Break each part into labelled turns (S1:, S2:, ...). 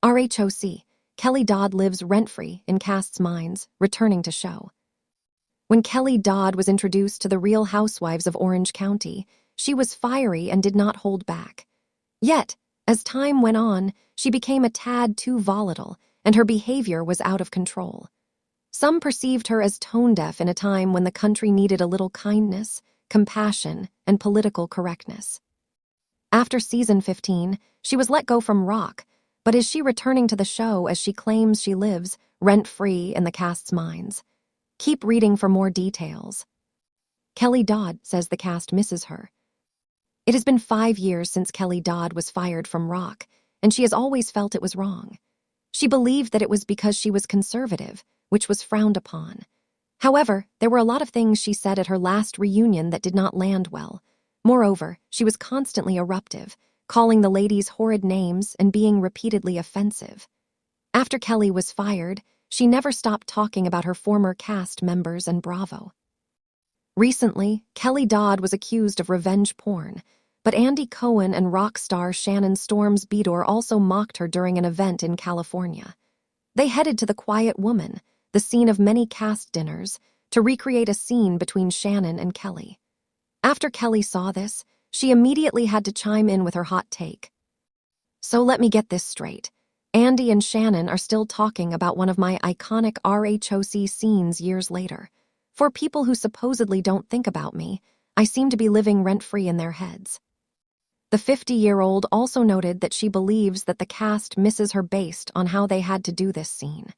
S1: RHOC, Kelly Dodd lives rent-free in cast's minds, returning to show. When Kelly Dodd was introduced to the Real Housewives of Orange County, she was fiery and did not hold back. Yet, as time went on, she became a tad too volatile, and her behavior was out of control. Some perceived her as tone-deaf in a time when the country needed a little kindness, compassion, and political correctness. After season 15, she was let go from RHOC, but is she returning to the show as she claims she lives, rent-free in the cast's minds? Keep reading for more details. Kelly Dodd says the cast misses her. It has been 5 years since Kelly Dodd was fired from RHOC, and she has always felt it was wrong. She believed that it was because she was conservative, which was frowned upon. However, there were a lot of things she said at her last reunion that did not land well. Moreover, she was constantly eruptive, calling the ladies horrid names and being repeatedly offensive. After Kelly was fired, she never stopped talking about her former cast members and Bravo. Recently, Kelly Dodd was accused of revenge porn, but Andy Cohen and rock star Shannon Storm's Beador also mocked her during an event in California. They headed to the Quiet Woman, the scene of many cast dinners, to recreate a scene between Shannon and Kelly. After Kelly saw this, she immediately had to chime in with her hot take. So let me get this straight. Andy and Shannon are still talking about one of my iconic RHOC scenes years later. For people who supposedly don't think about me, I seem to be living rent-free in their heads. The 50-year-old also noted that she believes that the cast misses her based on how they had to do this scene.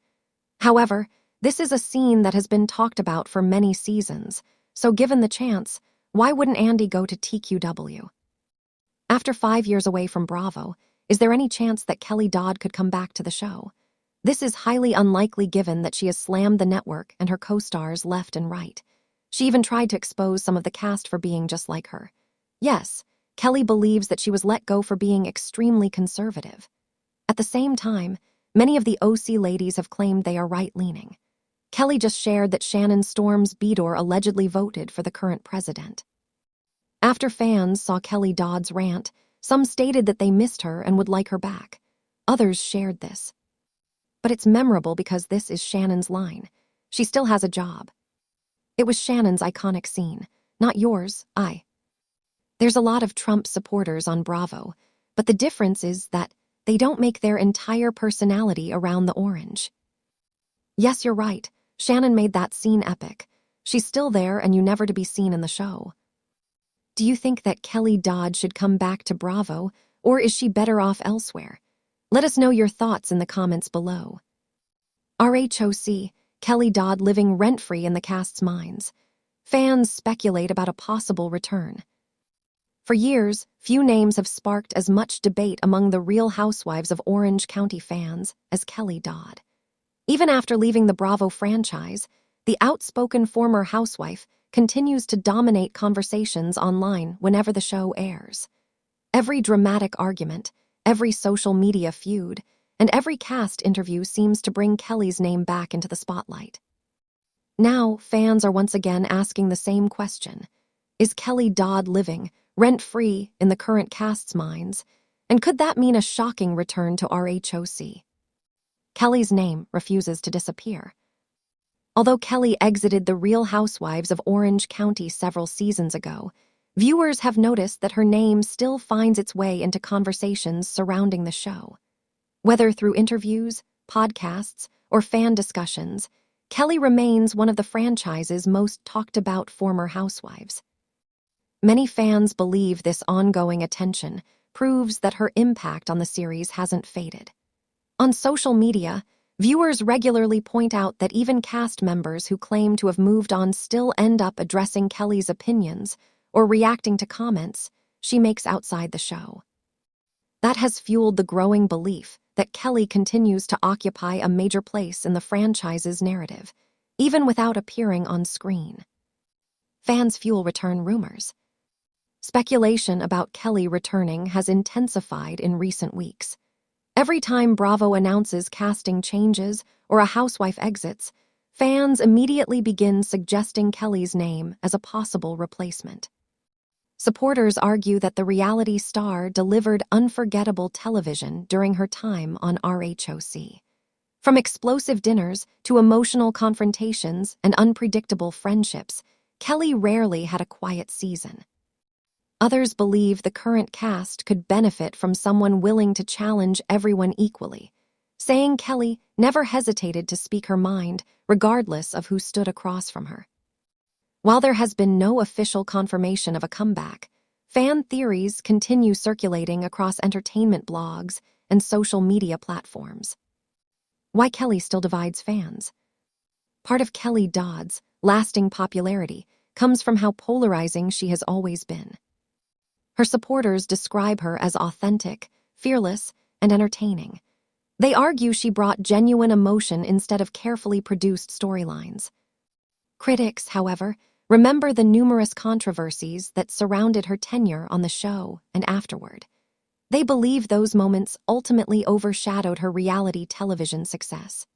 S1: However, this is a scene that has been talked about for many seasons, so given the chance, why wouldn't Andy go to TQW? After 5 years away from Bravo, is there any chance that Kelly Dodd could come back to the show? This is highly unlikely given that she has slammed the network and her co-stars left and right. She even tried to expose some of the cast for being just like her. Yes, Kelly believes that she was let go for being extremely conservative. At the same time, many of the OC ladies have claimed they are right-leaning. Kelly just shared that Shannon Storm's Beador allegedly voted for the current president. After fans saw Kelly Dodd's rant, some stated that they missed her and would like her back. Others shared this. But it's memorable because this is Shannon's line. She still has a job. It was Shannon's iconic scene, not yours, There's a lot of Trump supporters on Bravo, but the difference is that they don't make their entire personality around the orange. Yes, you're right. Shannon made that scene epic. She's still there and you never to be seen in the show. Do you think that Kelly Dodd should come back to Bravo, or is she better off elsewhere? Let us know your thoughts in the comments below. RHOC, Kelly Dodd living rent-free in the cast's minds. Fans speculate about a possible return. For years, few names have sparked as much debate among the Real Housewives of Orange County fans as Kelly Dodd. Even after leaving the Bravo franchise, the outspoken former housewife continues to dominate conversations online whenever the show airs. Every dramatic argument, every social media feud, and every cast interview seems to bring Kelly's name back into the spotlight. Now, fans are once again asking the same question. Is Kelly Dodd living, rent-free, in the current cast's minds? And could that mean a shocking return to RHOC? Kelly's name refuses to disappear. Although Kelly exited the Real Housewives of Orange County several seasons ago, viewers have noticed that her name still finds its way into conversations surrounding the show. Whether through interviews, podcasts, or fan discussions, Kelly remains one of the franchise's most talked-about former housewives. Many fans believe this ongoing attention proves that her impact on the series hasn't faded. On social media, viewers regularly point out that even cast members who claim to have moved on still end up addressing Kelly's opinions or reacting to comments she makes outside the show. That has fueled the growing belief that Kelly continues to occupy a major place in the franchise's narrative, even without appearing on screen. Fans fuel return rumors. Speculation about Kelly returning has intensified in recent weeks. Every time Bravo announces casting changes or a housewife exits, fans immediately begin suggesting Kelly's name as a possible replacement. Supporters argue that the reality star delivered unforgettable television during her time on RHOC. From explosive dinners to emotional confrontations and unpredictable friendships, Kelly rarely had a quiet season. Others believe the current cast could benefit from someone willing to challenge everyone equally, saying Kelly never hesitated to speak her mind, regardless of who stood across from her. While there has been no official confirmation of a comeback, fan theories continue circulating across entertainment blogs and social media platforms. Why Kelly still divides fans? Part of Kelly Dodd's lasting popularity comes from how polarizing she has always been. Her supporters describe her as authentic, fearless, and entertaining. They argue she brought genuine emotion instead of carefully produced storylines. Critics, however, remember the numerous controversies that surrounded her tenure on the show and afterward. They believe those moments ultimately overshadowed her reality television success.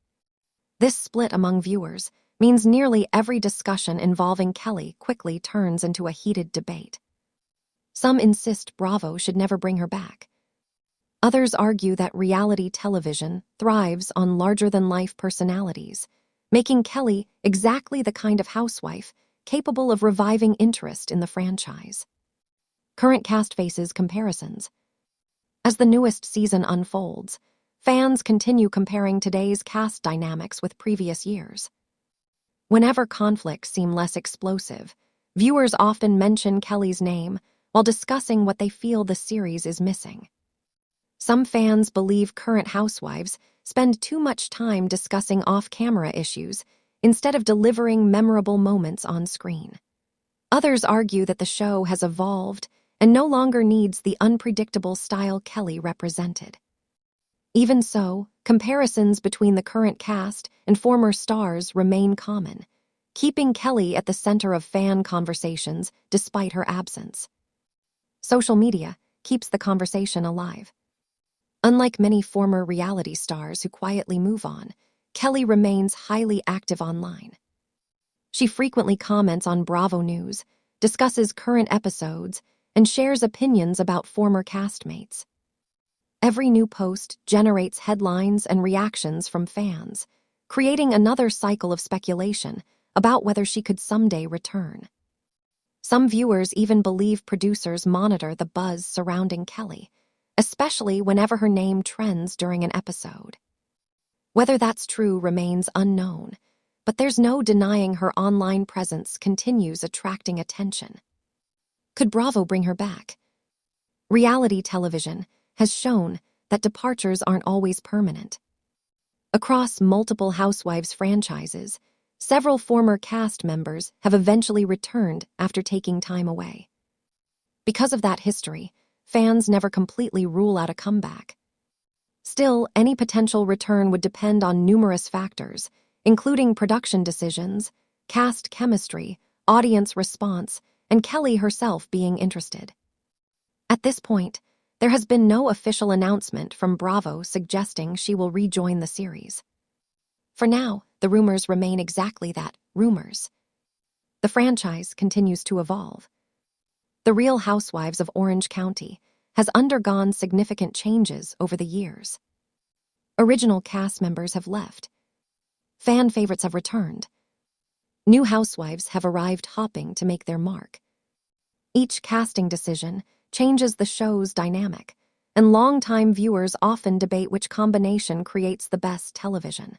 S1: This split among viewers means nearly every discussion involving Kelly quickly turns into a heated debate. Some insist Bravo should never bring her back. Others argue that reality television thrives on larger-than-life personalities, making Kelly exactly the kind of housewife capable of reviving interest in the franchise. Current cast faces comparisons. As the newest season unfolds, fans continue comparing today's cast dynamics with previous years. Whenever conflicts seem less explosive, viewers often mention Kelly's name while discussing what they feel the series is missing. Some fans believe current housewives spend too much time discussing off-camera issues instead of delivering memorable moments on screen. Others argue that the show has evolved and no longer needs the unpredictable style Kelly represented. Even so, comparisons between the current cast and former stars remain common, keeping Kelly at the center of fan conversations despite her absence. Social media keeps the conversation alive. Unlike many former reality stars who quietly move on, Kelly remains highly active online. She frequently comments on Bravo News, discusses current episodes, and shares opinions about former castmates. Every new post generates headlines and reactions from fans, creating another cycle of speculation about whether she could someday return. Some viewers even believe producers monitor the buzz surrounding Kelly, especially whenever her name trends during an episode. Whether that's true remains unknown, but there's no denying her online presence continues attracting attention. Could Bravo bring her back? Reality television has shown that departures aren't always permanent. Across multiple Housewives franchises, several former cast members have eventually returned after taking time away. Because of that history, fans never completely rule out a comeback. Still, any potential return would depend on numerous factors, including production decisions, cast chemistry, audience response, and Kelly herself being interested. At this point, there has been no official announcement from Bravo suggesting she will rejoin the series. For now, the rumors remain exactly that, rumors. The franchise continues to evolve. The Real Housewives of Orange County has undergone significant changes over the years. Original cast members have left. Fan favorites have returned. New housewives have arrived hopping to make their mark. Each casting decision changes the show's dynamic, and longtime viewers often debate which combination creates the best television.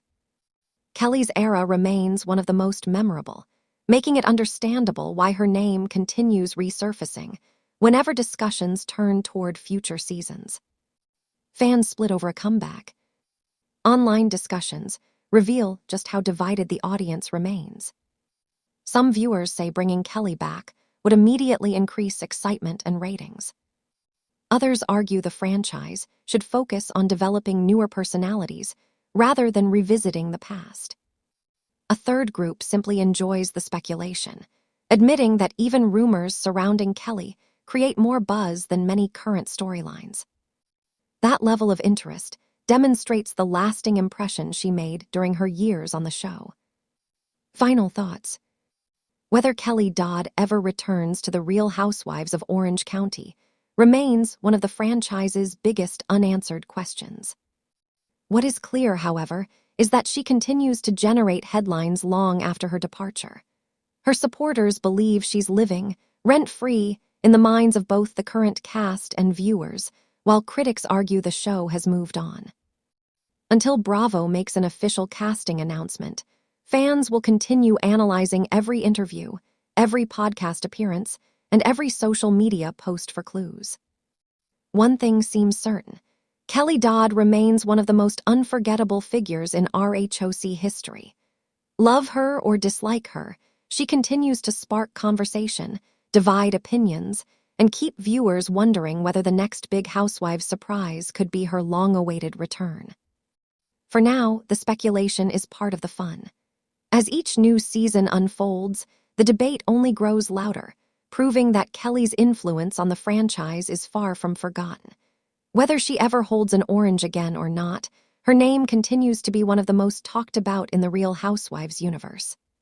S1: Kelly's era remains one of the most memorable, making it understandable why her name continues resurfacing whenever discussions turn toward future seasons. Fans split over a comeback. Online discussions reveal just how divided the audience remains. Some viewers say bringing Kelly back would immediately increase excitement and ratings. Others argue the franchise should focus on developing newer personalities rather than revisiting the past. A third group simply enjoys the speculation, admitting that even rumors surrounding Kelly create more buzz than many current storylines. That level of interest demonstrates the lasting impression she made during her years on the show. Final thoughts. Whether Kelly Dodd ever returns to the Real Housewives of Orange County remains one of the franchise's biggest unanswered questions. What is clear, however, is that she continues to generate headlines long after her departure. Her supporters believe she's living, rent-free, in the minds of both the current cast and viewers, while critics argue the show has moved on. Until Bravo makes an official casting announcement, fans will continue analyzing every interview, every podcast appearance, and every social media post for clues. One thing seems certain: Kelly Dodd remains one of the most unforgettable figures in RHOC history. Love her or dislike her, she continues to spark conversation, divide opinions, and keep viewers wondering whether the next big housewives surprise could be her long-awaited return. For now, the speculation is part of the fun. As each new season unfolds, the debate only grows louder, proving that Kelly's influence on the franchise is far from forgotten. Whether she ever holds an orange again or not, her name continues to be one of the most talked about in the Real Housewives universe.